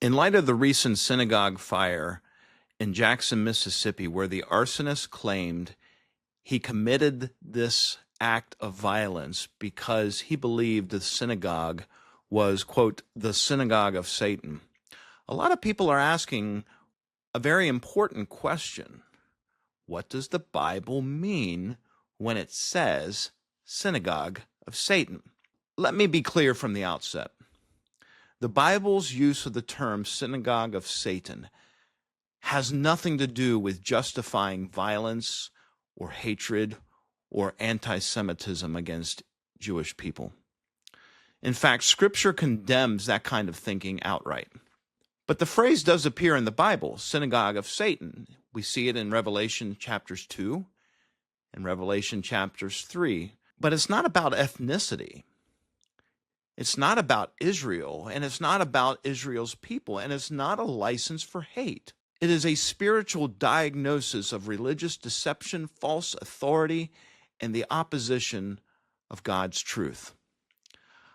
In light of the recent synagogue fire in Jackson, Mississippi, where the arsonist claimed he committed this act of violence because he believed the synagogue was, quote, the synagogue of Satan, a lot of people are asking a very important question. What does the Bible mean when it says synagogue of Satan? Let me be clear from the outset. The Bible's use of the term synagogue of Satan has nothing to do with justifying violence or hatred or anti-Semitism against Jewish people. In fact, Scripture condemns that kind of thinking outright. But the phrase does appear in the Bible, synagogue of Satan. We see it in Revelation chapters 2 and Revelation chapters 3. But it's not about ethnicity. It's not about Israel, and it's not about Israel's people, and it's not a license for hate. It is a spiritual diagnosis of religious deception, false authority, and the opposition of God's truth.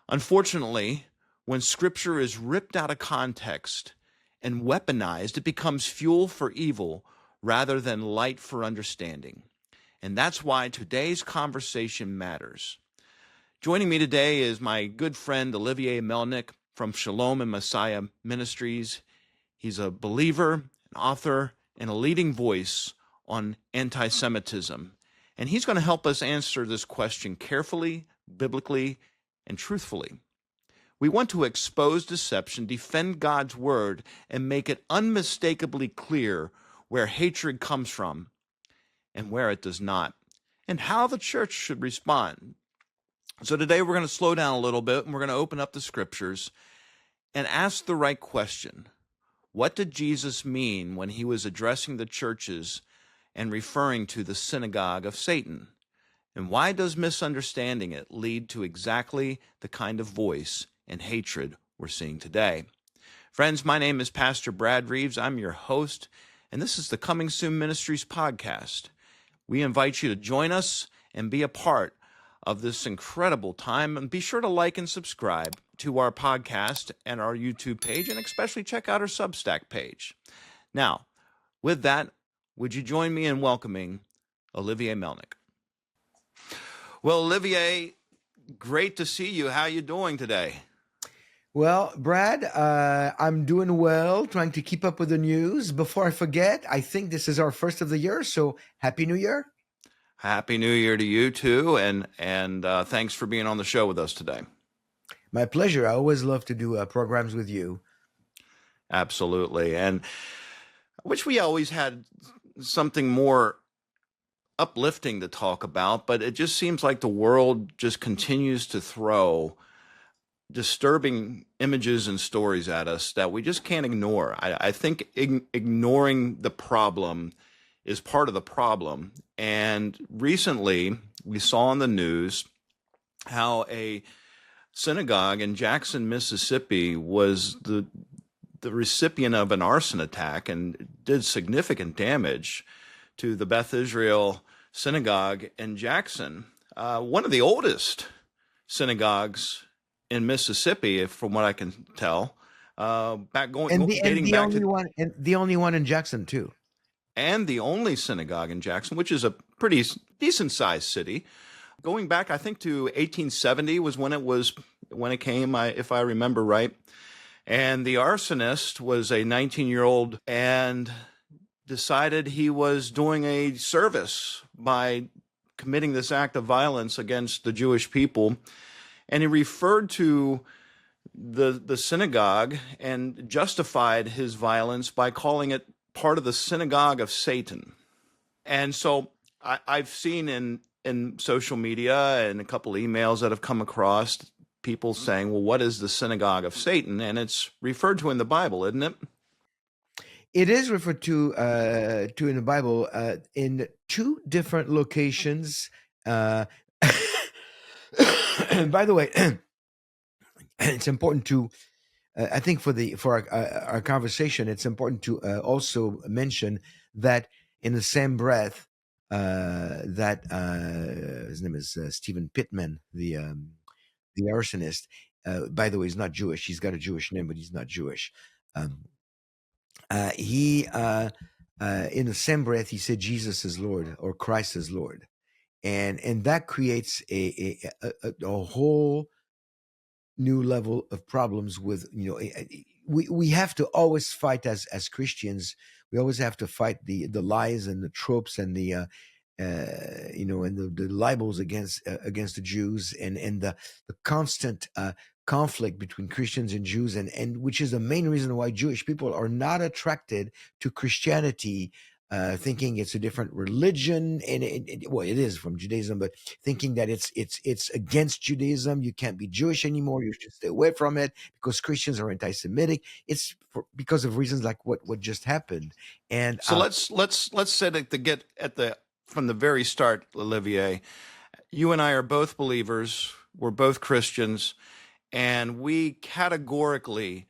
Unfortunately, when Scripture is ripped out of context and weaponized, it becomes fuel for evil rather than light for understanding. And that's why today's conversation matters. Joining me today is my good friend Olivier Melnick from Shalom and Messiah Ministries. He's a believer, an author, and a leading voice on anti-Semitism. And he's going to help us answer this question carefully, biblically, and truthfully. We want to expose deception, defend God's word, and make it unmistakably clear where hatred comes from and where it does not, and how the church should respond. So today we're going to slow down a little bit, and we're going to open up the Scriptures and ask the right question. What did Jesus mean when he was addressing the churches and referring to the synagogue of Satan? And why does misunderstanding it lead to exactly the kind of voice and hatred we're seeing today? Friends, my name is Pastor Brad Reaves. I'm your host, and this is the Coming Soon Ministries podcast. We invite you to join us and be a part of this incredible time. And be sure to like and subscribe to our podcast and our YouTube page, and especially check out our Substack page. Now, with that, would you join me in welcoming Olivier Melnick? Well, Olivier, great to see you. How are you doing today? Well, Brad, I'm doing well, trying to keep up with the news. Before I forget, I think this is our first of the year, so Happy New Year. Happy New Year to you too, and thanks for being on the show with us today. My pleasure. I always love to do programs with you. Absolutely, and I wish we always had something more uplifting to talk about, but it just seems like the world just continues to throw disturbing images and stories at us that we just can't ignore. I think ignoring the problem is part of the problem. And recently, we saw on the news how a synagogue in Jackson, Mississippi was the recipient of an arson attack and did significant damage to the Beth Israel Synagogue in Jackson, one of the oldest synagogues in Mississippi, from what I can tell, the only one in Jackson too. And the only synagogue in Jackson, which is a pretty decent-sized city, going back, I think, to 1870 was when it came, if I remember right. And the arsonist was a 19-year-old and decided he was doing a service by committing this act of violence against the Jewish people. And he referred to the synagogue and justified his violence by calling it part of the synagogue of Satan. And so I've seen in social media and a couple emails that have come across people saying, well, what is the synagogue of Satan? And it's referred to in the Bible, isn't it? It is referred to in the Bible in two different locations. And by the way, it's important to I think for our conversation, it's important to also mention that in the same breath that his name is Stephen Pittman, the arsonist. By the way, he's not Jewish. He's got a Jewish name, but he's not Jewish. Um, he in the same breath he said Jesus is Lord or Christ is Lord, and that creates a whole new level of problems with we have to always fight as Christians. We always have to fight the lies and the tropes and the and the libels against the Jews and the constant conflict between Christians and Jews, and which is the main reason why Jewish people are not attracted to Christianity, thinking it's a different religion, and well, it is from Judaism, but thinking that it's against Judaism. You can't be Jewish anymore. You should stay away from it because Christians are anti-Semitic. It's because of reasons like what just happened. And So let's set it to get at the from the very start, Olivier. You and I are both believers. We're both Christians, and we categorically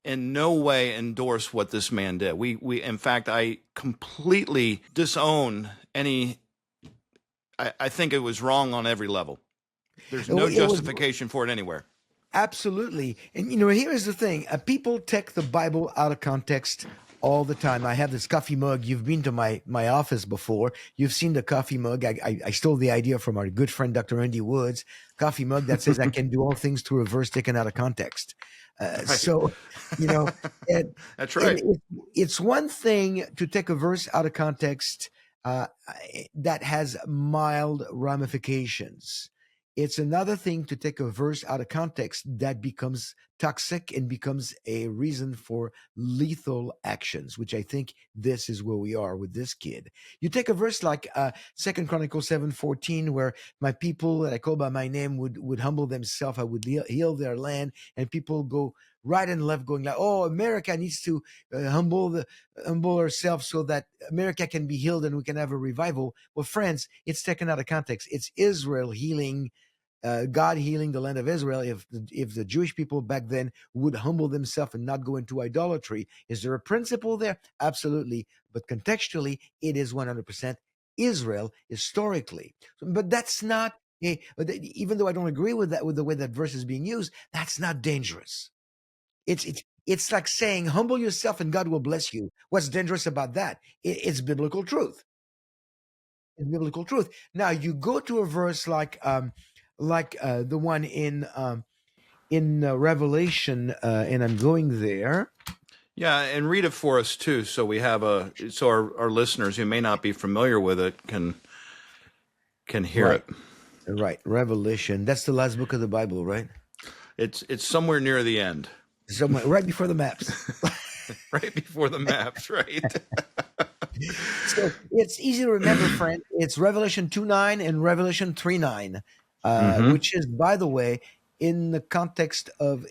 in no way endorse what this man did. We in fact, I completely disown any. I think it was wrong on every level. There's no it was justification for it anywhere. absolutely. And here is the thing: people take the Bible out of context all the time. I have this coffee mug. You've been to my office before. You've seen the coffee mug. I stole the idea from our good friend Dr. Andy Woods. Coffee mug that says, "I can do all things through a verse taken out of context." Right. So, and, That's right. it's one thing to take a verse out of context that has mild ramifications. It's another thing to take a verse out of context that becomes toxic and becomes a reason for lethal actions, which I think this is where we are with this kid. You take a verse like 2 Chronicles 7:14, where my people that I call by my name would humble themselves, I would heal their land, and people go right and left going like, oh, America needs to humble ourselves so that America can be healed and we can have a revival. Well, friends, it's taken out of context. It's Israel healing, God healing the land of Israel. If the Jewish people back then would humble themselves and not go into idolatry, is there a principle there? Absolutely. But contextually, it is 100% Israel historically. But that's not, even though I don't agree with that, with the way that verse is being used, that's not dangerous. It's like saying, humble yourself and God will bless you. What's dangerous about that? It's biblical truth. It's biblical truth. Now you go to a verse like the one in Revelation, and I'm going there. Yeah, and read it for us too, so we have so our listeners who may not be familiar with it can hear Right. it. Right, Revelation. That's the last book of the Bible, right? It's somewhere near the end, Somewhere right before the maps. right before the maps, right? So it's easy to remember, friend. It's Revelation 2:9 and Revelation 3:9, which is, by the way, in the context of,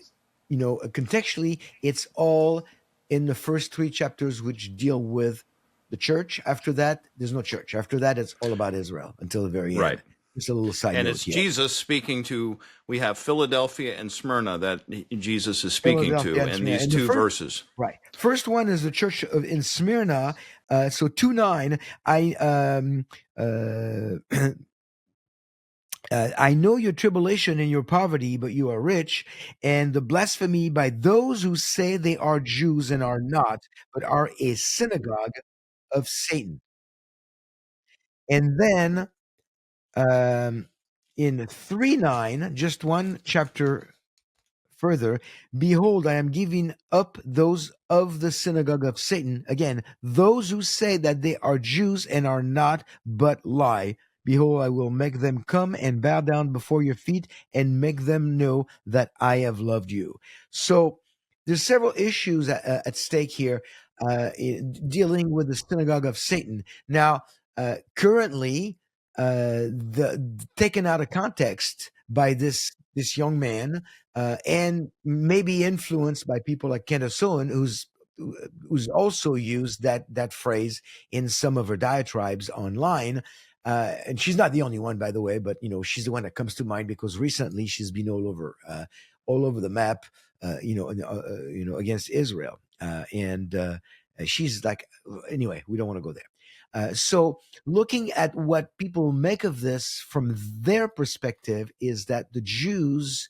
contextually, it's all in the first 3 chapters, which deal with the church. After that, there's no church. After that, it's all about Israel until the very Right. end. Just a little side And note it's here. Jesus speaking to, we have Philadelphia and Smyrna that Jesus is speaking to Philadelphia and in Smyrna. these And the two first, verses. right. First one is the church in Smyrna. So 2:9. I know your tribulation and your poverty, but you are rich, and the blasphemy by those who say they are Jews and are not, but are a synagogue of Satan. And then in 3:9, just one chapter further, behold, I am giving up those of the synagogue of Satan. Again, those who say that they are Jews and are not, but lie. Behold, I will make them come and bow down before your feet and make them know that I have loved you. So there's several issues at stake here, dealing with the synagogue of Satan. Now, currently, the taken out of context by this young man, and maybe influenced by people like Kenneth Sohn, who's also used that phrase in some of her diatribes online. And she's not the only one, by the way, but she's the one that comes to mind because recently she's been all over the map, against Israel, and she's like, anyway, we don't want to go there. So looking at what people make of this from their perspective is that the Jews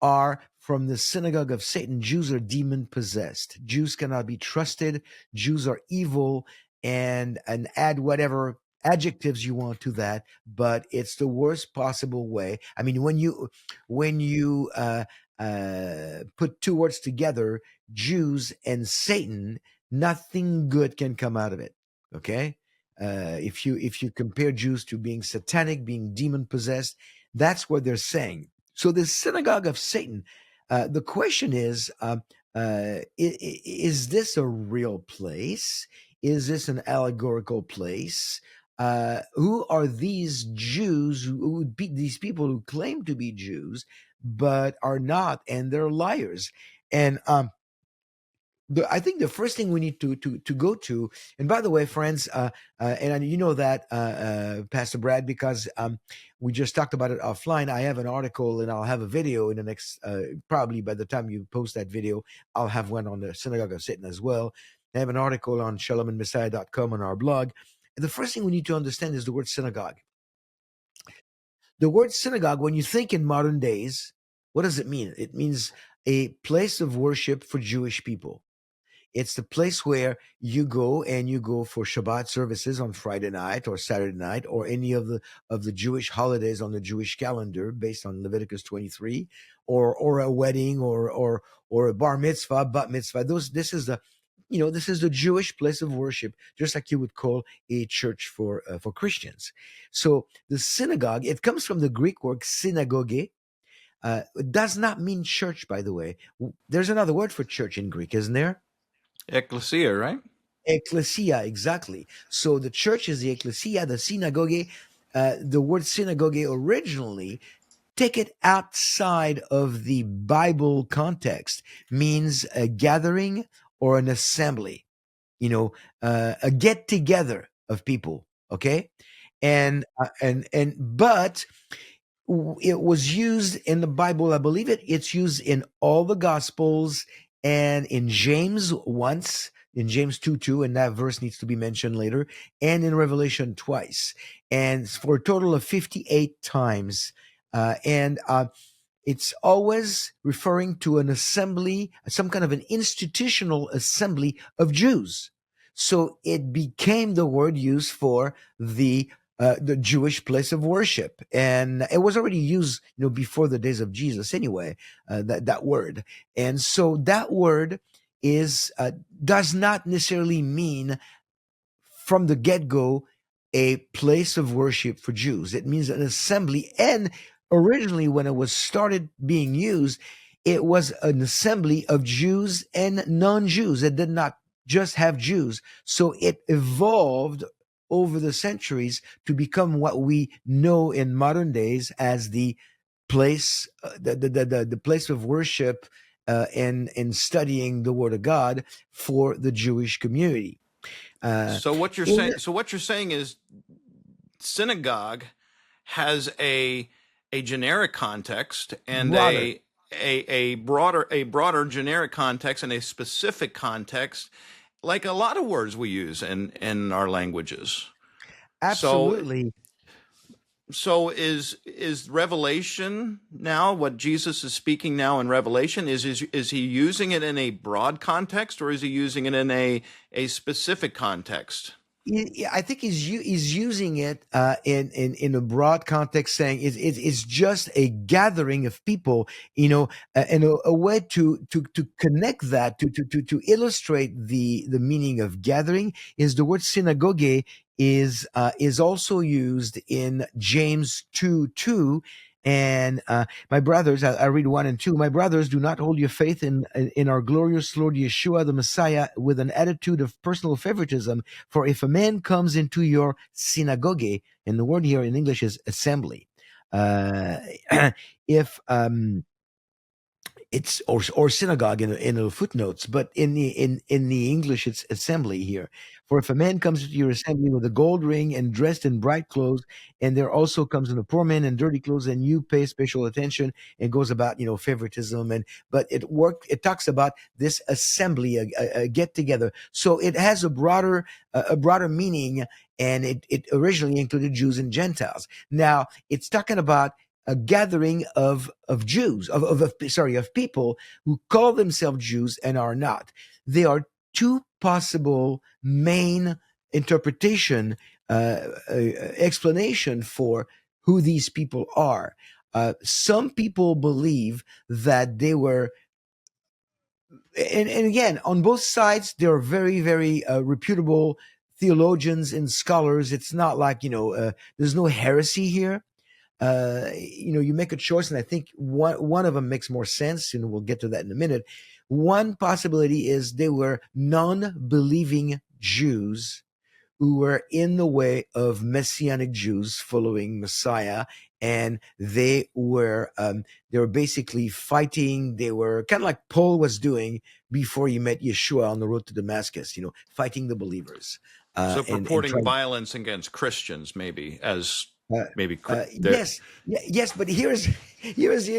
are from the synagogue of Satan. Jews are demon possessed. Jews cannot be trusted. Jews are evil, and add whatever adjectives you want to that, but it's the worst possible way. I mean, when you put two words together, Jews and Satan, nothing good can come out of it. Okay, if you compare Jews to being satanic, being demon possessed, that's what they're saying. So the synagogue of Satan. The question is this a real place? Is this an allegorical place? Who are these Jews who would be these people who claim to be Jews but are not, and they're liars? And I think the first thing we need to go to, and by the way, friends, and you know that, Pastor Brad, because we just talked about it offline. I have an article and I'll have a video in the next, probably by the time you post that video, I'll have one on the Synagogue of Satan as well. I have an article on shalomandmessiah.com on our blog. And the first thing we need to understand is the word synagogue. The word synagogue, when you think in modern days, what does it mean? It means a place of worship for Jewish people. It's the place where you go for Shabbat services on Friday night or Saturday night, or any of the Jewish holidays on the Jewish calendar based on Leviticus 23, or a wedding or a bar mitzvah, bat mitzvah. This is the Jewish place of worship, just like you would call a church for Christians. So the synagogue, it comes from the Greek word synagoge. It does not mean church, by the way. There's another word for church in Greek, isn't there? Ecclesia, right? Ecclesia, exactly. So the church is the ecclesia, the synagogue. The word synagogue originally, take it outside of the Bible context, means a gathering or an assembly, a get together of people. Okay. But it was used in the Bible. I believe it's used in all the Gospels, and in James once, in James 2:2, and that verse needs to be mentioned later, and in Revelation twice, and for a total of 58 times. And it's always referring to an assembly, some kind of an institutional assembly of Jews. So it became the word used for the Jewish place of worship, and it was already used, before the days of Jesus, anyway. That word, and so that word does not necessarily mean from the get-go a place of worship for Jews. It means an assembly, and originally, when it was started being used, it was an assembly of Jews and non-Jews. It did not just have Jews. So it evolved over the centuries to become what we know in modern days as the place, the place of worship, and studying the Word of God for the Jewish community. So what you're saying is synagogue has a generic context and Broader. a broader generic context and a specific context, like a lot of words we use in our languages. Absolutely. So is Revelation now, what Jesus is speaking now in Revelation, is he using it in a broad context, or is he using it in a specific context? I think he's using it in a broad context, saying it's just a gathering of people, and a way to connect that, to illustrate the meaning of gathering, is the word synagogue is also used in James 2:2. And my brothers, I read 1 and 2. My brothers, do not hold your faith in our glorious Lord Yeshua the Messiah with an attitude of personal favoritism. For if a man comes into your synagogue, and the word here in English is assembly, if it's or synagogue in the footnotes, but in the English it's assembly here. For if a man comes to your assembly with a gold ring and dressed in bright clothes, and there also comes in a poor man in dirty clothes, and you pay special attention, it goes about favoritism, but it talks about this assembly, a get together. So it has a broader meaning, and it originally included Jews and Gentiles. Now it's talking about a gathering of Jews, of people who call themselves Jews and are not. There are two possible main interpretation, explanation for who these people are. Some people believe that they were, and again, on both sides, there are very, very reputable theologians and scholars. It's not like, there's no heresy here. You make a choice, and I think one of them makes more sense, and we'll get to that in a minute. One possibility is they were non-believing Jews who were in the way of Messianic Jews following Messiah, and they were basically fighting. They were kind of like Paul was doing before he met Yeshua on the road to Damascus, fighting the believers. So And purporting trying. violence against Christians, maybe as Uh, maybe yes, yes, but here's the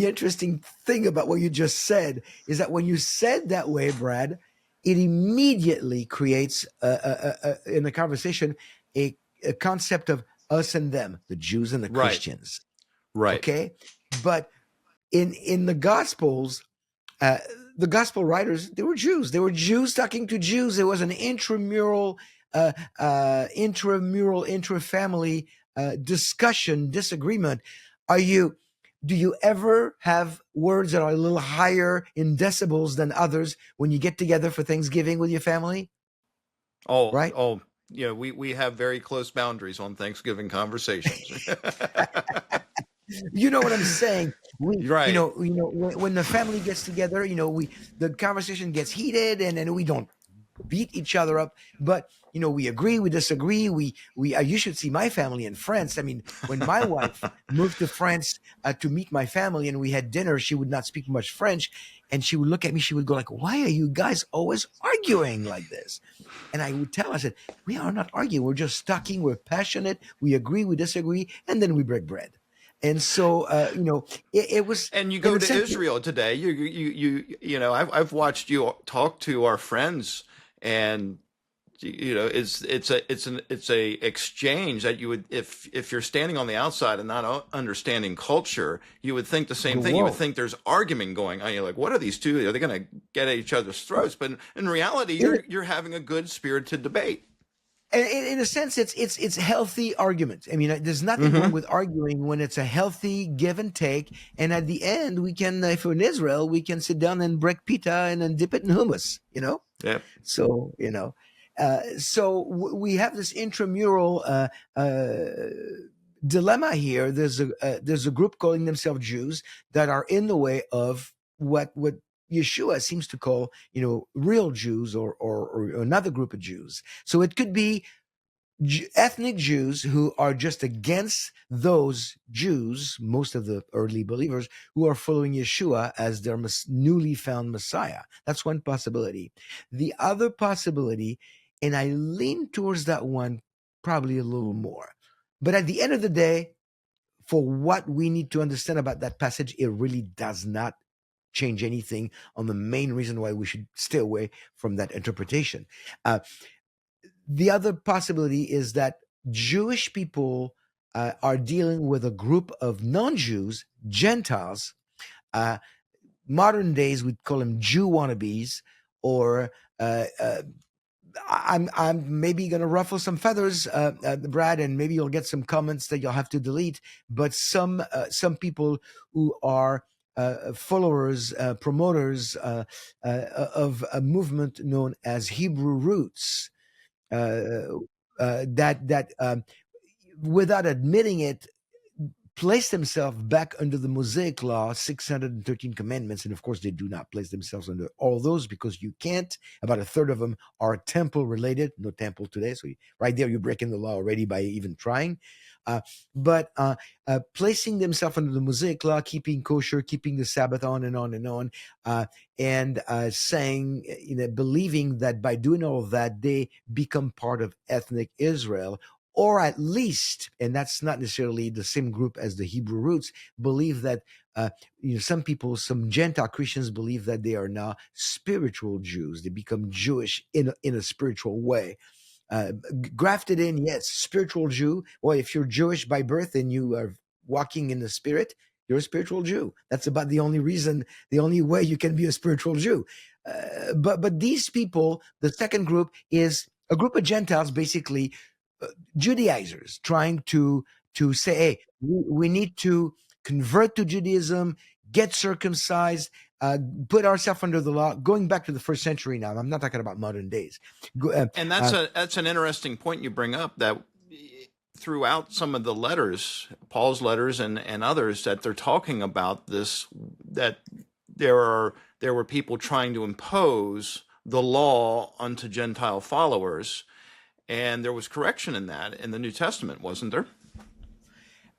interesting thing about what you just said is that when you said that way, Brad, it immediately creates in the conversation a concept of us and them, the Jews and the right, Christians. right. Okay, but in the Gospels, uh, the gospel writers, they were Jews. They were Jews talking to Jews. There was an intramural, intra-family discussion, disagreement. Do you ever have words that are a little higher in decibels than others when you get together for Thanksgiving with your family? Right? Oh, yeah. We have very close boundaries on Thanksgiving conversations. You know what I'm saying? Right. When the family gets together, the conversation gets heated, and then we don't beat each other up, but we agree, we disagree. You should see my family in France. I mean, when my wife moved to France to meet my family, and we had dinner, she would not speak much French, and she would look at me. She would go like, "Why are you guys always arguing like this?" And I would tell her, I said, "We are not arguing. We're just talking. We're passionate. We agree, we disagree, and then we break bread." And so, it was And you in go a to sense. Israel today. I've watched you talk to our friends, and it's a exchange that you would, if you're standing on the outside and not understanding culture, you would think the The same thing. You would world. think there's argument going on. You're like, what are these two? Are they going to get at each other's throats? But in reality, you're having a good spirited debate. And in a sense, it's healthy argument. I mean, there's nothing wrong Mm-hmm. with arguing when it's a healthy give and take. And at the end, we can, if we're in Israel, we can sit down and break pita and then dip it in hummus. Yeah. So we have this intramural dilemma here. There's a group calling themselves Jews that are in the way of what Yeshua seems to call, real Jews, or another group of Jews. So it could be ethnic Jews who are just against those Jews, most of the early believers, who are following Yeshua as their newly found Messiah. That's one possibility. The other possibility, and I lean towards that one probably a little more, but at the end of the day, for what we need to understand about that passage, it really does not change anything on the main reason why we should stay away from that interpretation. The other possibility is that Jewish people are dealing with a group of non-Jews, Gentiles. Modern days, we'd call them Jew wannabes, or I'm maybe going to ruffle some feathers, Brad, and maybe you'll get some comments that you'll have to delete. But some people who are followers, promoters of a movement known as Hebrew Roots, uh, that without admitting it, place themselves back under the Mosaic Law, 613 commandments. And of course, they do not place themselves under all those, because you can't. About a third of them are temple related. No temple today. So right there, you're breaking the law already by even trying. But placing themselves under the Mosaic Law, keeping kosher, keeping the Sabbath, on and on and on, and saying, believing that by doing all of that, they become part of ethnic Israel, or at least, and that's not necessarily the same group as the Hebrew Roots, believe that some people, some Gentile Christians, believe that they are now spiritual Jews. They become Jewish in a spiritual way. grafted in, yes, spiritual Jew. Well, if you're Jewish by birth and you are walking in the Spirit, you're a spiritual Jew. That's about the only reason, the only way you can be a spiritual Jew. But these people, the second group is a group of Gentiles, basically Judaizers, trying to say, hey, we need to convert to Judaism, get circumcised, put ourselves under the law. Going back to the first century now, I'm not talking about modern days. And that's an interesting point you bring up, that throughout some of the letters, Paul's letters and others, that they're talking about this, that there were people trying to impose the law unto Gentile followers, and there was correction in that in the New Testament, wasn't there?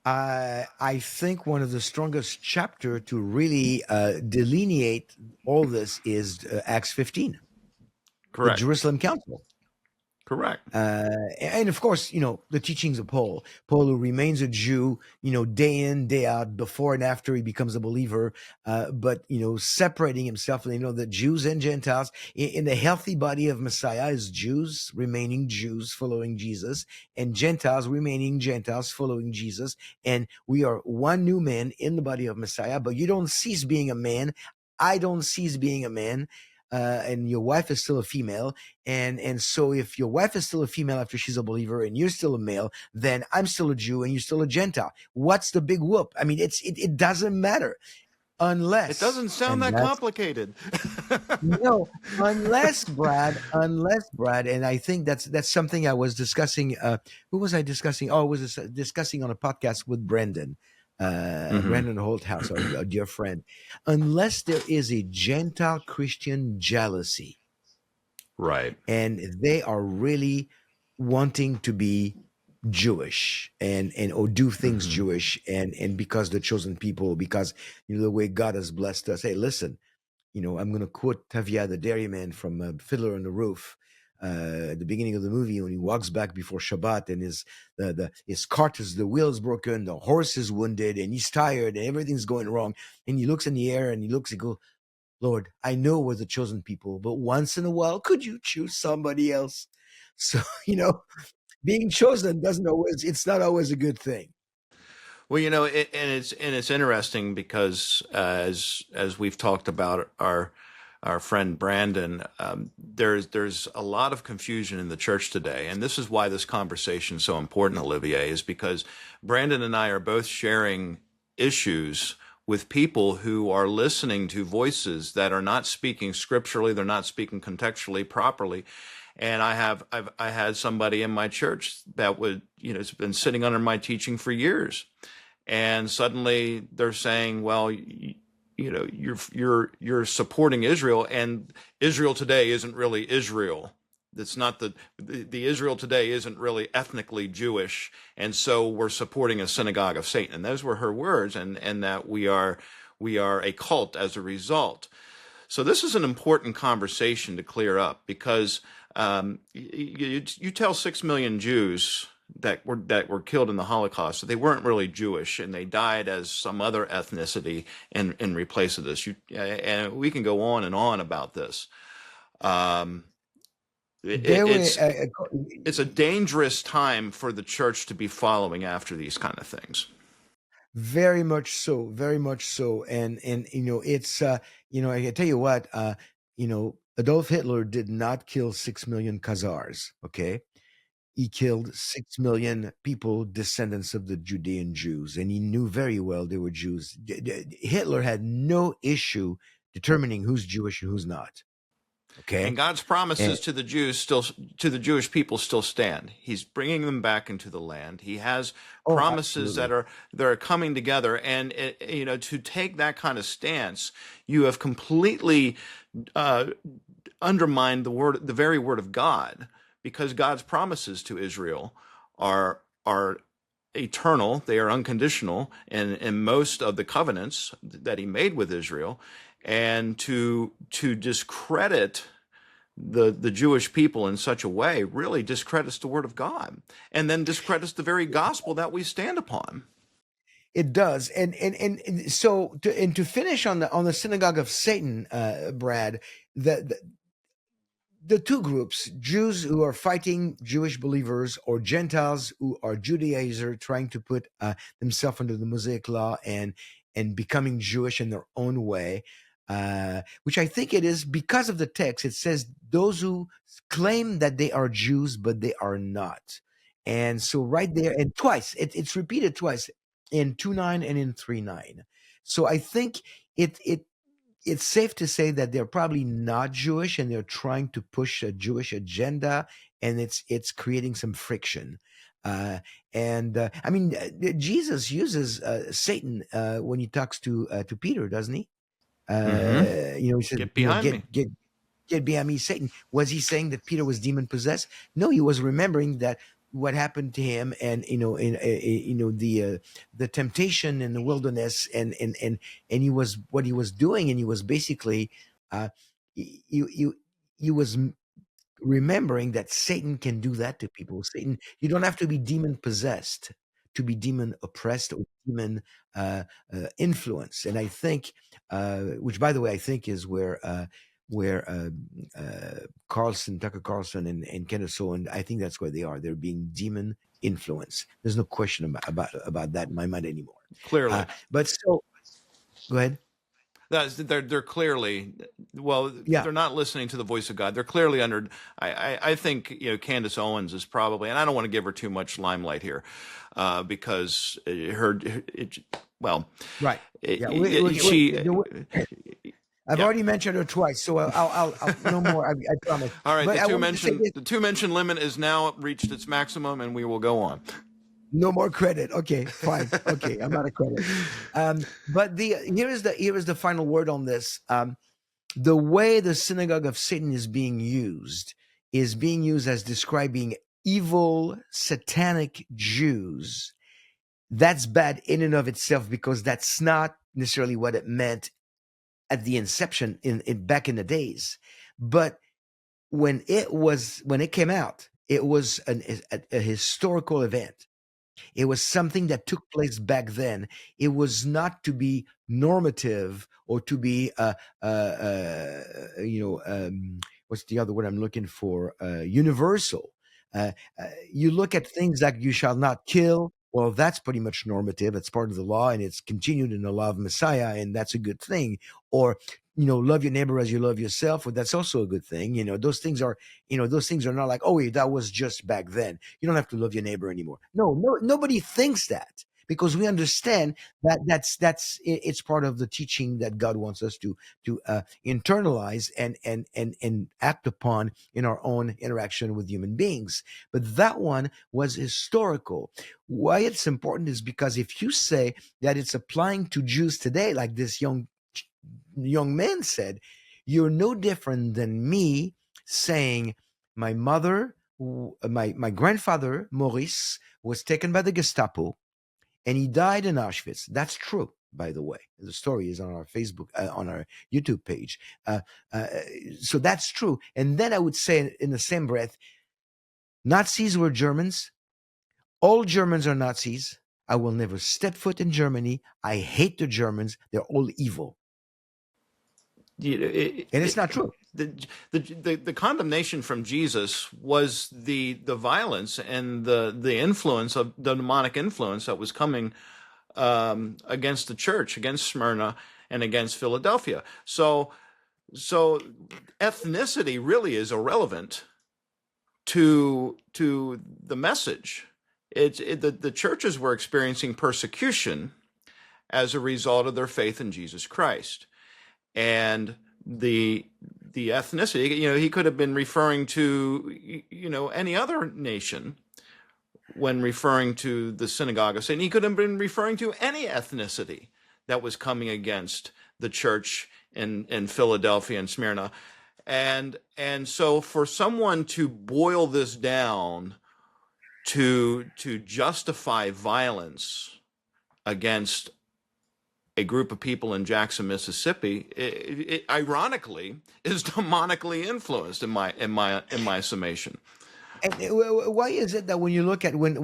I think one of the strongest chapter to really delineate all this is Acts 15, the Correct. Jerusalem Council. Correct. And of course, the teachings of Paul, who remains a Jew, day in, day out, before and after he becomes a believer, but, separating himself. And that Jews and Gentiles in the healthy body of Messiah is Jews remaining Jews following Jesus, and Gentiles remaining Gentiles following Jesus. And we are one new man in the body of Messiah, but you don't cease being a man. I don't cease being a man. And your wife is still a female. And so if your wife is still a female after she's a believer and you're still a male, then I'm still a Jew and you're still a Gentile. What's the big whoop? I mean, it doesn't matter unless. It doesn't sound that complicated. Unless Brad, and I think that's something I was discussing. Who was I discussing? Oh, I was discussing on a podcast with Brendan. Brandon Holthouse, our dear friend. Unless there is a Gentile Christian jealousy, right, and they are really wanting to be Jewish and or do things Jewish, and because the chosen people, because the way God has blessed us. Hey, listen, I'm going to quote Tavia the dairyman from Fiddler on the Roof. At the beginning of the movie, when he walks back before Shabbat and his cart is, the wheel's broken, the horse is wounded, and he's tired, and everything's going wrong. And he looks in the air and he goes, Lord, I know we're the chosen people, but once in a while, could you choose somebody else? So, being chosen it's not always a good thing. Well, it's interesting because as we've talked about our friend Brandon, there's a lot of confusion in the church today, and this is why this conversation is so important, Olivier, is because Brandon and I are both sharing issues with people who are listening to voices that are not speaking scripturally, they're not speaking contextually properly. And I've had somebody in my church that has been sitting under my teaching for years, and suddenly they're saying, well, you're supporting Israel, and Israel today isn't really Israel. It's not the Israel today isn't really ethnically Jewish, and so we're supporting a synagogue of Satan. And those were her words, and that we are a cult as a result. So this is an important conversation to clear up, because you tell 6 million Jews that were killed in the Holocaust, so they weren't really Jewish, and they died as some other ethnicity in replace of this. And we can go on and on about this. It's a dangerous time for the church to be following after these kind of things. Very much so, very much so. And it's I can tell you what, Adolf Hitler did not kill 6 million Khazars. Okay. He killed 6 million people, descendants of the Judean Jews, and he knew very well they were Jews. Hitler had no issue determining who's Jewish and who's not. Okay, and God's promises to the Jewish people still stand. He's bringing them back into the land. He has promises that are coming together, and to take that kind of stance, you have completely undermined the very word of God. Because God's promises to Israel are eternal, they are unconditional in most of the covenants that he made with Israel, and to discredit the Jewish people in such a way really discredits the word of God, and then discredits the very gospel that we stand upon. It does, and so to finish on the synagogue of Satan, Brad, the two groups, Jews who are fighting Jewish believers or Gentiles who are Judaizers trying to put themselves under the Mosaic law and becoming Jewish in their own way, which I think it is because of the text. It says those who claim that they are Jews, but they are not. And so right there, and twice, it's repeated twice in 2:9 and in 3:9. So I think it's safe to say that they're probably not Jewish and they're trying to push a Jewish agenda, and it's creating some friction. I mean, Jesus uses Satan when he talks to Peter, doesn't he? He says, Get behind me. Get behind me, Satan. Was he saying that Peter was demon possessed? No, he was remembering that what happened to him, and the temptation in the wilderness, and he was what he was doing, and he was basically he was remembering that Satan can do that to people. Satan, you don't have to be demon possessed to be demon oppressed or demon influenced. And I think, which by the way, I think is where Tucker Carlson and Kenneth Cohen, I think that's where they are. They're being demon influenced. There's no question about that in my mind anymore. Clearly. But so, go ahead. They're clearly, well, Yeah. they're not listening to the voice of God. They're clearly under. I think Candace Owens is probably, and I don't want to give her too much limelight here, because well, right. I've already mentioned her twice, so I'll no more. I promise. All right, But the two mention limit is now reached its maximum, and we will go on. No more credit. Okay, fine. Okay, I'm out of credit. But here is the final word on this. The way the synagogue of Satan is being used as describing evil, satanic Jews. That's bad in and of itself, because that's not necessarily what it meant at the inception in back in the days. But when it came out, it was a historical event. It was something that took place back then. It was not to be normative or to be, what's the other word I'm looking for? Universal. You look at things like "you shall not kill." Well, that's pretty much normative. It's part of the law, and it's continued in the law of Messiah, and that's a good thing. Or, love your neighbor as you love yourself. Well, that's also a good thing. Those things are not like, oh, wait, that was just back then. You don't have to love your neighbor anymore. No, nobody thinks that, because we understand that it's part of the teaching that God wants us to internalize and act upon in our own interaction with human beings. But that one was historical. Why it's important is because if you say that it's applying to Jews today, like this young man said, you're no different than me saying my grandfather Maurice was taken by the Gestapo and he died in Auschwitz. That's true, by the way. The story is on our Facebook, on our YouTube page. So that's true. And then I would say in the same breath, Nazis were Germans. All Germans are Nazis. I will never step foot in Germany. I hate the Germans. They're all evil. And it's not true. The condemnation from Jesus was the violence and the influence of the demonic influence that was coming against the church, against Smyrna, and against Philadelphia. So ethnicity really is irrelevant to the message. The churches were experiencing persecution as a result of their faith in Jesus Christ. And the ethnicity, he could have been referring to, any other nation when referring to the synagogue of Satan. He could have been referring to any ethnicity that was coming against the church in Philadelphia and Smyrna. And so for someone to boil this down to justify violence against a group of people in Jackson, Mississippi, it ironically is demonically influenced in my summation. And why is it that when you look at when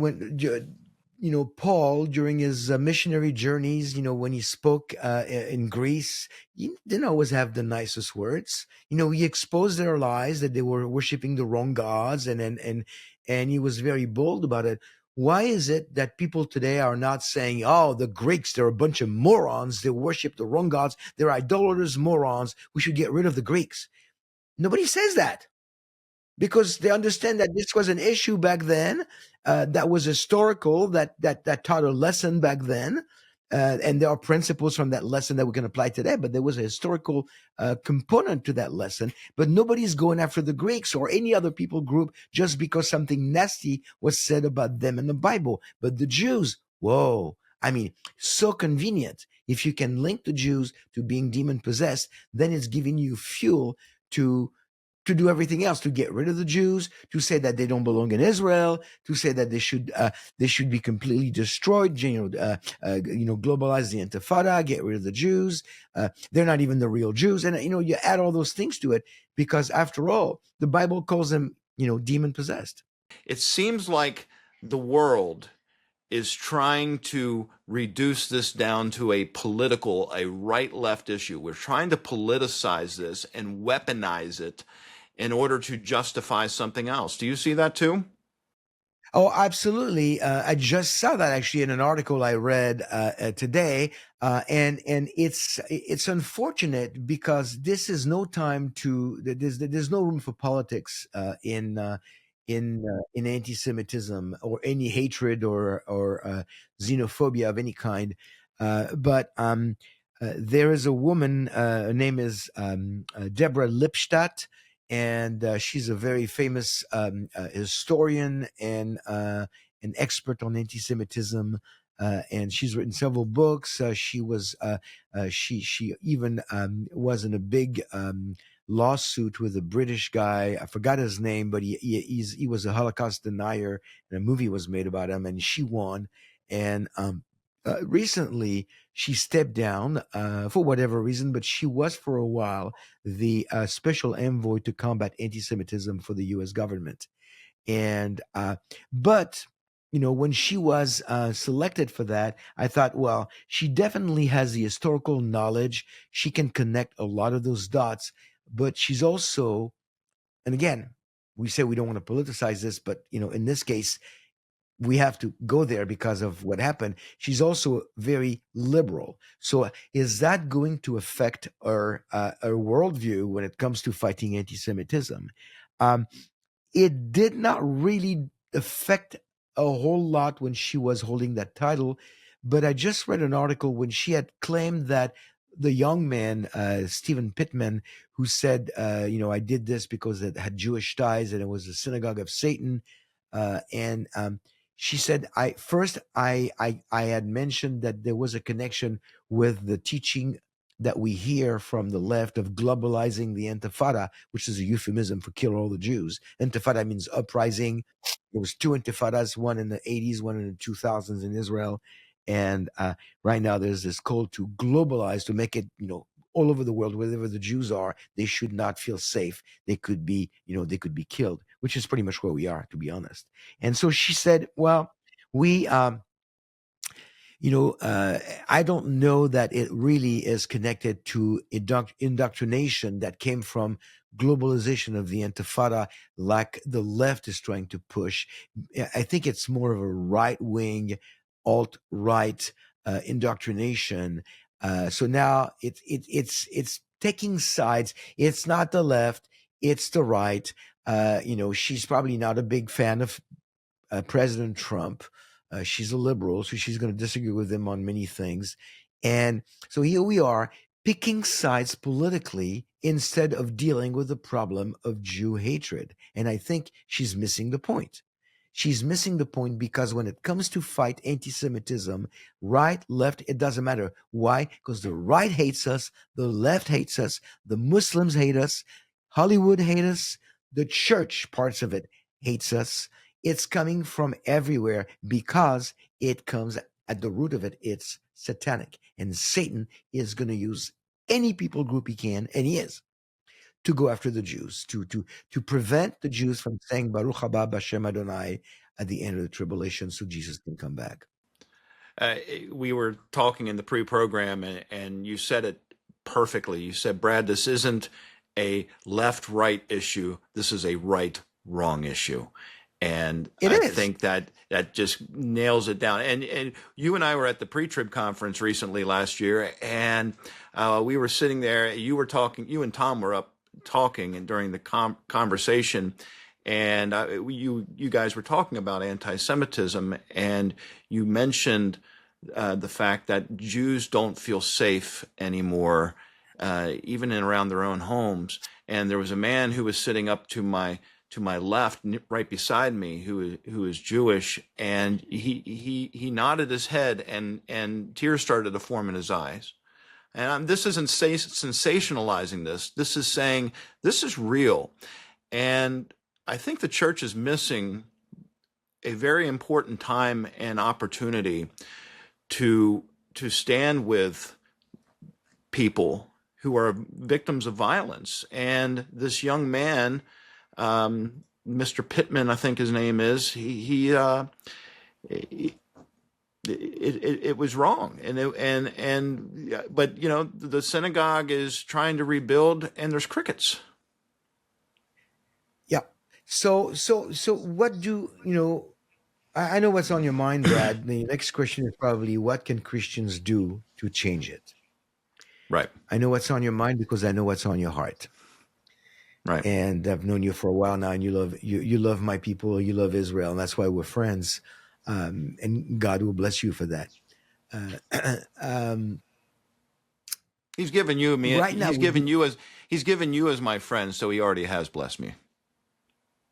Paul during his missionary journeys, when he spoke in Greece, he didn't always have the nicest words. He exposed their lies that they were worshiping the wrong gods, and he was very bold about it. Why is it that people today are not saying, "Oh, the Greeks, they're a bunch of morons. They worship the wrong gods. They're idolaters, morons. We should get rid of the Greeks." Nobody says that, because they understand that this was an issue back then, that was historical, that taught a lesson back then, and there are principles from that lesson that we can apply today. But there was a historical component to that lesson. But nobody's going after the Greeks or any other people group just because something nasty was said about them in the Bible. But the Jews, whoa! I mean, so convenient. If you can link the Jews to being demon possessed, then it's giving you fuel to do everything else, to get rid of the Jews, to say that they don't belong in Israel, to say that they should be completely destroyed, globalize the Intifada, get rid of the Jews. They're not even the real Jews, and you add all those things to it, because after all, the Bible calls them demon possessed. It seems like the world is trying to reduce this down to a right-left issue. We're trying to politicize this and weaponize it in order to justify something else. Do you see that too? Oh, absolutely. I just saw that actually in an article I read today, and it's unfortunate, because this is no time to there's no room for politics in anti-Semitism or any hatred or xenophobia of any kind. But there is a woman. Her name is Deborah Lipstadt, and she's a very famous historian and an expert on anti-Semitism. And she's written several books. She even was in a big lawsuit with a British guy. I forgot his name, but he was a Holocaust denier, and a movie was made about him, and she won. And recently, she stepped down for whatever reason, but she was for a while the special envoy to combat anti-Semitism for the U.S. government. And but when she was selected for that, I thought, well, she definitely has the historical knowledge. She can connect a lot of those dots, but she's also, and again, we say we don't want to politicize this, but in this case, we have to go there because of what happened. She's also very liberal. So is that going to affect our worldview when it comes to fighting anti-Semitism? It did not really affect a whole lot when she was holding that title, but I just read an article when she had claimed that the young man, Stephen Pittman, who said, I did this because it had Jewish ties and it was a synagogue of Satan. And she said, I had mentioned that there was a connection with the teaching that we hear from the left of globalizing the Intifada, which is a euphemism for kill all the Jews. Intifada means uprising. There was two Intifadas, one in the 80s, one in the 2000s in Israel. And right now there's this call to globalize, to make it, all over the world, wherever the Jews are, they should not feel safe. They could be, they could be killed, which is pretty much where we are, to be honest. And so she said, well, we, I don't know that it really is connected to indoctrination that came from globalization of the Intifada, like the left is trying to push. I think it's more of a right-wing, alt-right indoctrination. So now it's taking sides. It's not the left; it's the right. She's probably not a big fan of President Trump. She's a liberal, so she's going to disagree with him on many things. And so here we are picking sides politically instead of dealing with the problem of Jew hatred. And I think she's missing the point. She's missing the point because when it comes to fight anti-Semitism, right, left, it doesn't matter. Why? Because the right hates us, the left hates us, the Muslims hate us, Hollywood hates us, the church, parts of it, hates us. It's coming from everywhere because it comes at the root of it. It's satanic. And Satan is going to use any people group he can, and he is, to go after the Jews, to prevent the Jews from saying Baruch haba b'Shem Adonai, at the end of the tribulation so Jesus can come back. We were talking in the pre-program, and you said it perfectly. You said, Brad, this isn't a left-right issue. This is a right-wrong issue. And It I is. think that just nails it down. And you and I were at the pre-trib conference recently last year, and we were sitting there. You were talking. You and Tom were up talking, and during the conversation, and you guys were talking about anti-Semitism, and you mentioned the fact that Jews don't feel safe anymore, even in around their own homes. And there was a man who was sitting up to my left, right beside me, who is Jewish, and he nodded his head, and tears started to form in his eyes. And this isn't sensationalizing this. This is saying this is real. And I think the church is missing a very important time and opportunity to stand with people who are victims of violence. And this young man, Mr. Pittman, I think his name is, it was wrong. But you know, the synagogue is trying to rebuild, and there's crickets. Yeah. So what do you know? I know what's on your mind, Brad. The next question is probably, what can Christians do to change it? Right. I know what's on your mind because I know what's on your heart. Right. And I've known you for a while now, and you love my people, you love Israel, and that's why we're friends. And God will bless you for that. He's given you me. Right now, He's given you as my friend, so he already has blessed me.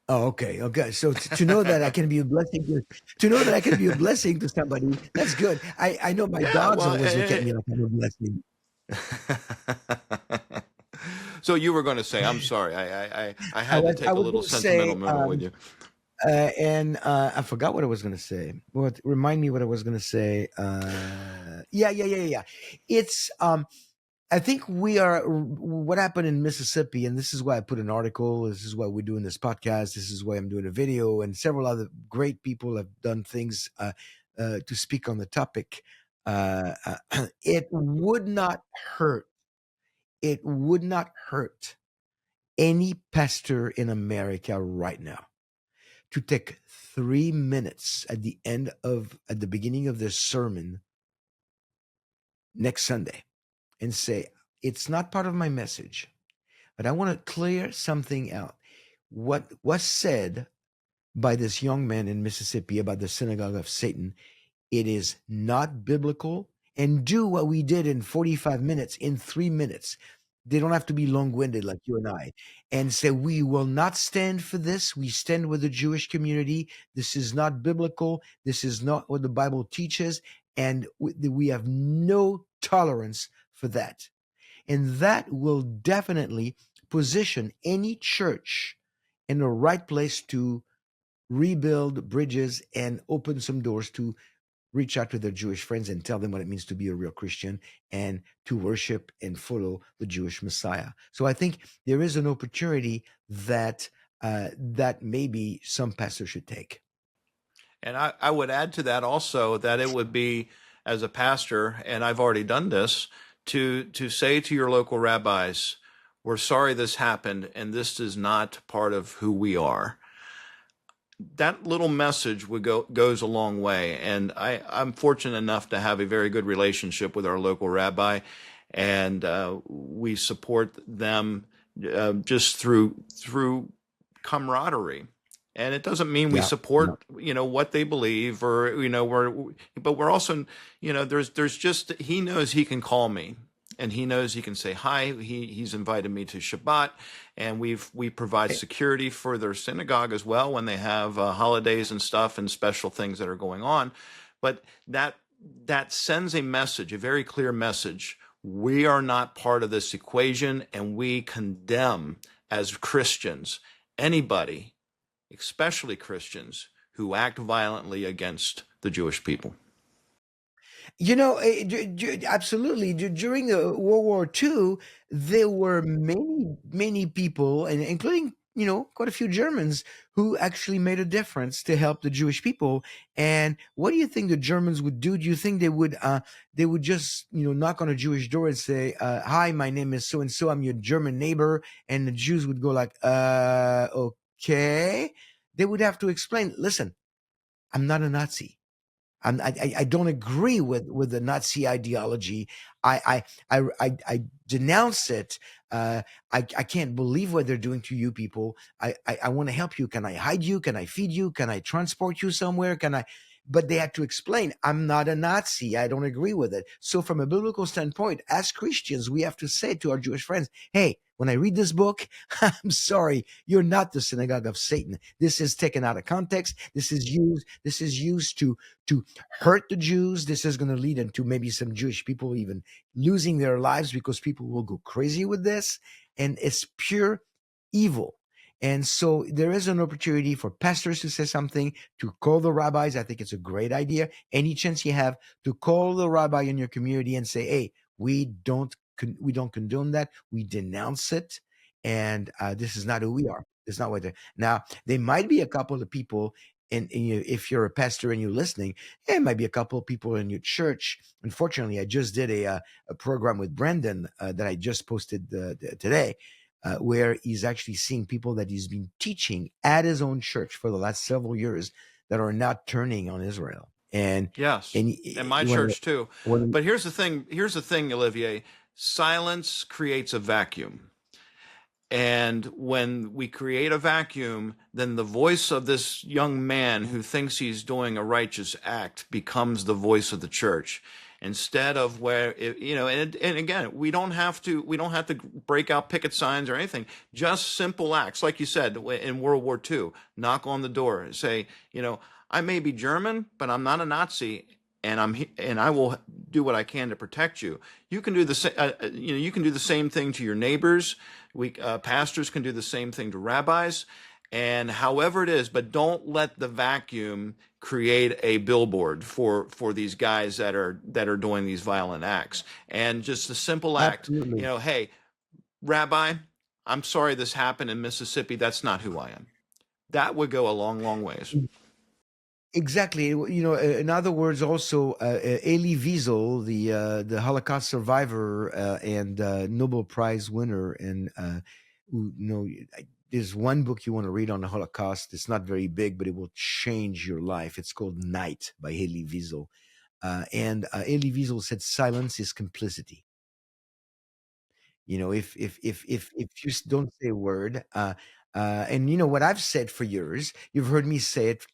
Oh, okay. So to know that I can be a blessing to know that I can be a blessing to somebody, that's good. I know my dogs always look at me like I'm a blessing. So you were going to say, I'm sorry, I had to take a little sentimental moment with you. And I forgot what I was going to say. Remind me what I was going to say. Yeah. It's I think what happened in Mississippi, and this is why I put an article, this is why we're doing this podcast, this is why I'm doing a video, and several other great people have done things to speak on the topic. It would not hurt any pastor in America right now to take 3 minutes at the beginning of their sermon next Sunday and say, it's not part of my message, but I want to clear something out. What was said by this young man in Mississippi about the synagogue of Satan, it is not biblical, and do what we did in 45 minutes in 3 minutes. They don't have to be long-winded like you and I, and say, we will not stand for this. We stand with the Jewish community. This is not biblical. This is not what the Bible teaches. And we have no tolerance for that. And that will definitely position any church in the right place to rebuild bridges and open some doors to reach out to their Jewish friends and tell them what it means to be a real Christian and to worship and follow the Jewish Messiah. So I think there is an opportunity that maybe some pastors should take. And I would add to that also that it would be, as a pastor, and I've already done this, to say to your local rabbis, we're sorry this happened, and this is not part of who we are. That little message goes a long way. And I'm fortunate enough to have a very good relationship with our local rabbi, and we support them just through camaraderie. And it doesn't mean we support, what they believe, or, but we're also, there's just, he knows he can call me, and he knows he can say hi. He's invited me to Shabbat, and we provide security for their synagogue as well when they have holidays and stuff and special things that are going on. But that sends a message, a very clear message. We are not part of this equation, and we condemn, as Christians, anybody, especially Christians, who act violently against the Jewish people. Absolutely. During World War II, there were many people, and including quite a few Germans who actually made a difference to help the Jewish people. And what do you think the Germans would do? Do you think they would just knock on a Jewish door and say, "Hi, my name is so and so. I'm your German neighbor," and the Jews would go like, "Okay." They would have to explain. Listen, I'm not a Nazi. I don't agree with the Nazi ideology. I denounce it. I can't believe what they're doing to you people. I want to help you. Can I hide you? Can I feed you? Can I transport you somewhere? Can I? But they had to explain, I'm not a Nazi. I don't agree with it. So from a biblical standpoint, as Christians, we have to say to our Jewish friends, hey, when I read this book, I'm sorry, you're not the synagogue of Satan. This is taken out of context. This is used to hurt the Jews. This is going to lead into maybe some Jewish people even losing their lives because people will go crazy with this. And it's pure evil. And so there is an opportunity for pastors to say something, to call the rabbis. I think it's a great idea. Any chance you have to call the rabbi in your community and say, hey, we don't condone that. We denounce it. And this is not who we are. It's not what they're. Now, there might be a couple of people, and if you're a pastor and you're listening, there might be a couple of people in your church. Unfortunately, I just did a program with Brendan that I just posted today, where he's actually seeing people that he's been teaching at his own church for the last several years that are not turning on Israel. And Yes, and in my church too. But here's the thing. Here's the thing, Olivier. Silence creates a vacuum. And when we create a vacuum, then the voice of this young man who thinks he's doing a righteous act becomes the voice of the church. Instead of and again, we don't have to break out picket signs or anything. Just simple acts, like you said in World War II. Knock on the door, say, I may be German, but I'm not a Nazi, and I will do what I can to protect you. You can do you can do the same thing to your neighbors. Pastors can do the same thing to rabbis, and however it is, but don't let the vacuum create a billboard for these guys that are doing these violent acts. And just a simple act, absolutely. Hey, Rabbi, I'm sorry this happened in Mississippi. That's not who I am. That would go a long, long ways. Exactly. In other words, also Elie Wiesel, the Holocaust survivor and Nobel Prize winner, and there's one book you want to read on the Holocaust. It's not very big, but it will change your life. It's called Night by Elie Wiesel, and Elie Wiesel said, "Silence is complicity." If you don't say a word, and what I've said for years, you've heard me say it,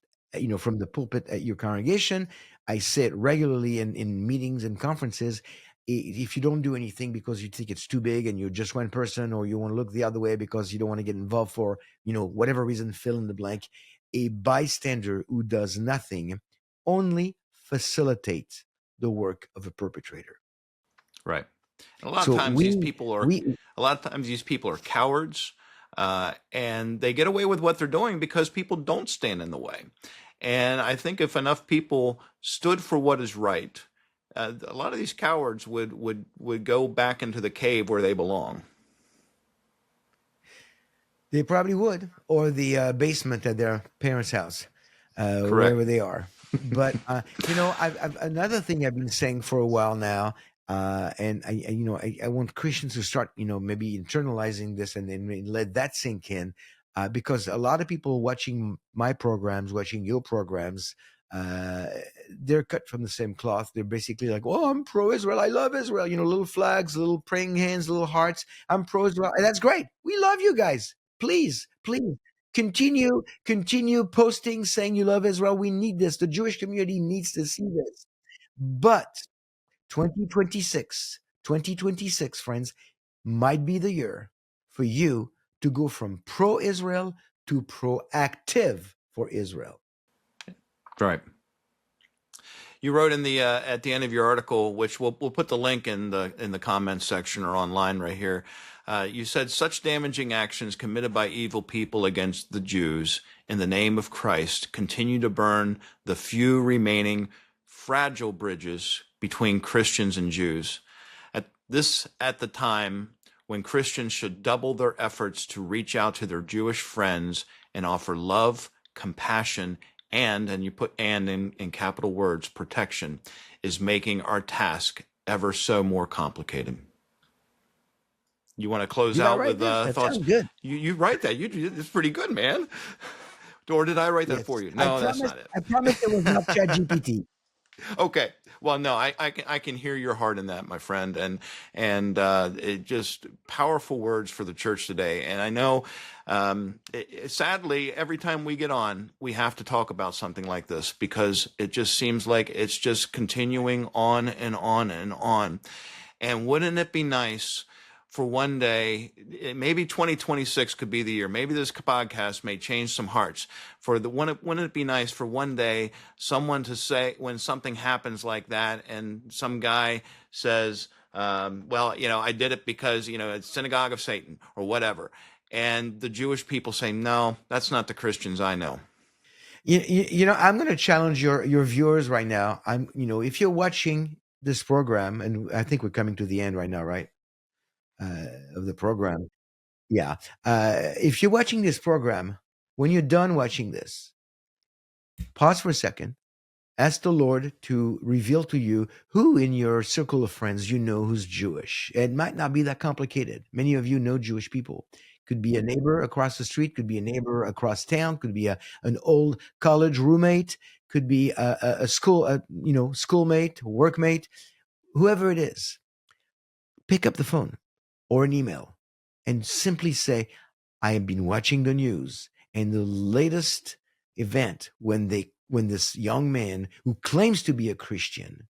from the pulpit at your congregation. I say it regularly in meetings and conferences. If you don't do anything because you think it's too big and you're just one person, or you want to look the other way because you don't want to get involved for whatever reason, fill in the blank, a bystander who does nothing only facilitates the work of a perpetrator. Right. And a lot of So times we these people are cowards, and they get away with what they're doing because people don't stand in the way. And I think if enough people stood for what is right, a lot of these cowards would go back into the cave where they belong. They probably would, or the basement at their parents' house, Correct. wherever they are. But I've another thing I've been saying for a while now, and I want Christians to start, maybe internalizing this and then let that sink in, because a lot of people watching my programs, watching your programs, they're cut from the same cloth. They're basically like, "Oh, I'm pro-Israel. I love Israel." Little flags, little praying hands, little hearts. I'm pro-Israel, and that's great. We love you guys. Please, please continue posting saying you love Israel. We need this. The Jewish community needs to see this. But 2026, friends, might be the year for you to go from pro-Israel to proactive for Israel. Right. You wrote in the at the end of your article, which we'll put the link in the comments section or online right here. You said such damaging actions committed by evil people against the Jews in the name of Christ continue to burn the few remaining fragile bridges between Christians and Jews. At the time when Christians should double their efforts to reach out to their Jewish friends and offer love, compassion, and you put "and" in capital words, protection, is making our task ever so more complicated. You want to close Did I out write with this? That thoughts? sounds good. You write that. It's pretty good, man. Or did I write that for Yes. you? No, that's not it. I promise it was not ChatGPT. Okay. Well, no, I can hear your heart in that, my friend, and it just powerful words for the church today. And I know, sadly, every time we get on, we have to talk about something like this because it just seems like it's just continuing on and on and on. And wouldn't it be nice for one day, maybe 2026 could be the year. Maybe this podcast may change some hearts. Wouldn't it be nice for one day someone to say, when something happens like that, and some guy says, well, I did it because, it's synagogue of Satan or whatever. And the Jewish people say, no, that's not the Christians I know. I'm going to challenge your viewers right now. If you're watching this program, and I think we're coming to the end right now, right? Of the program. Yeah. If you're watching this program, when you're done watching this, pause for a second, ask the Lord to reveal to you who in your circle of friends who's Jewish. It might not be that complicated. Many of you know Jewish people. Could be a neighbor across the street, could be a neighbor across town, could be an old college roommate, could be a school, schoolmate, workmate, whoever it is. Pick up the phone or an email and simply say, I have been watching the news, and the latest event when this young man who claims to be a Christian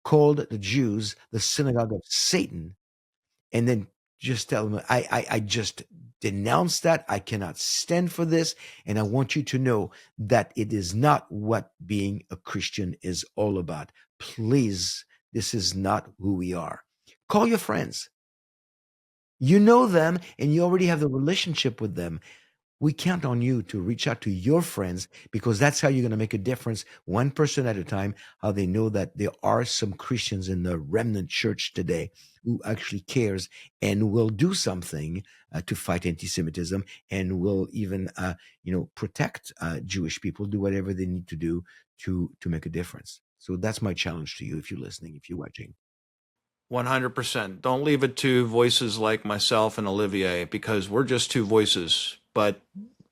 called the Jews the synagogue of Satan, and then just tell them, I just denounce that. I cannot stand for this. And I want you to know that it is not what being a Christian is all about. Please, this is not who we are. Call your friends. You know them and you already have the relationship with them. We count on you to reach out to your friends because that's how you're going to make a difference, one person at a time, how they know that there are some Christians in the remnant church today who actually cares and will do something to fight anti-Semitism and will even, protect Jewish people, do whatever they need to do to make a difference. So that's my challenge to you if you're listening, if you're watching. 100%. Don't leave it to voices like myself and Olivier because we're just two voices. But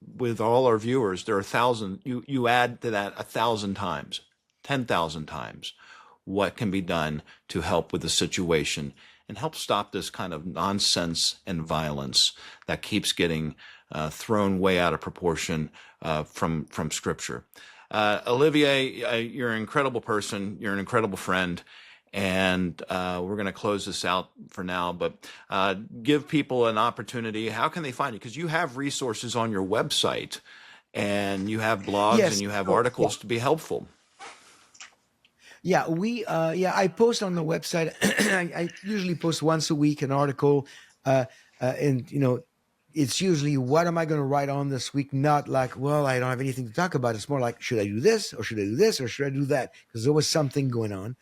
with all our viewers, there are thousands. You add to that 1,000 times, 10,000 times what can be done to help with the situation and help stop this kind of nonsense and violence that keeps getting thrown way out of proportion from Scripture. Olivier, you're an incredible person. You're an incredible friend. And we're going to close this out for now, but give people an opportunity. How can they find you? Because you have resources on your website, and you have blogs, Yes. and you have articles to be helpful. Yeah, I post on the website. I usually post once a week an article, and it's usually what am I going to write on this week? Not like, well, I don't have anything to talk about. It's more like, should I do this or should I do this or should I do that? Because there was something going on.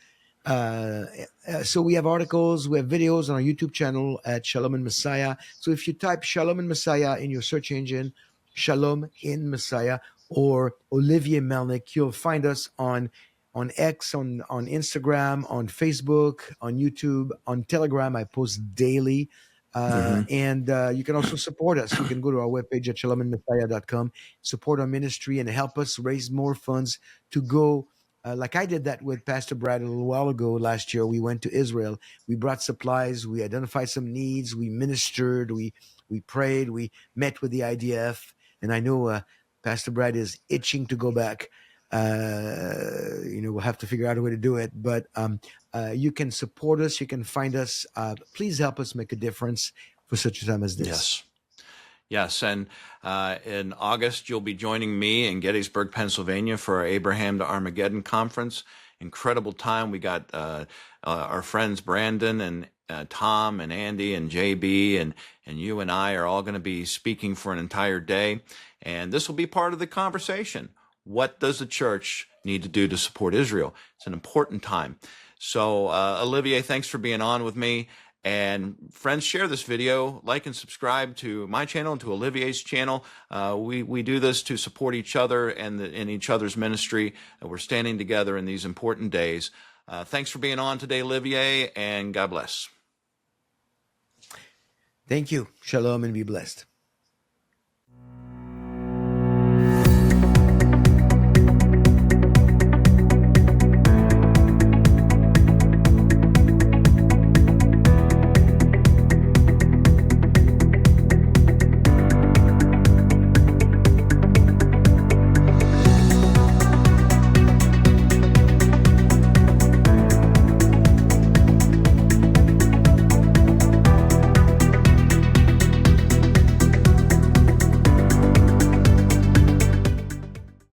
So we have articles, we have videos on our YouTube channel at Shalom and Messiah. So if you type Shalom and Messiah in your search engine, Shalom in Messiah or Olivier Melnick, you'll find us on X, on Instagram, on Facebook, on YouTube, on Telegram. I post daily. And you can also support us. You can go to our webpage at shalomandmessiah.com, support our ministry and help us raise more funds to go. Like I did that with Pastor Brad a little while ago last year. We went to Israel. We brought supplies. We identified some needs. We ministered. We prayed. We met with the IDF. And I know Pastor Brad is itching to go back. We'll have to figure out a way to do it. But you can support us. You can find us. Please help us make a difference for such a time as this. Yes. And in August, you'll be joining me in Gettysburg, Pennsylvania for our Abraham to Armageddon conference. Incredible time. We got our friends Brandon and Tom and Andy and JB and you and I are all going to be speaking for an entire day. And this will be part of the conversation. What does the church need to do to support Israel? It's an important time. So, Olivier, thanks for being on with me. And friends, share this video, like and subscribe to my channel and to Olivier's channel. We do this to support each other and in each other's ministry. We're standing together in these important days. Thanks for being on today, Olivier, and God bless. Thank you. Shalom and be blessed.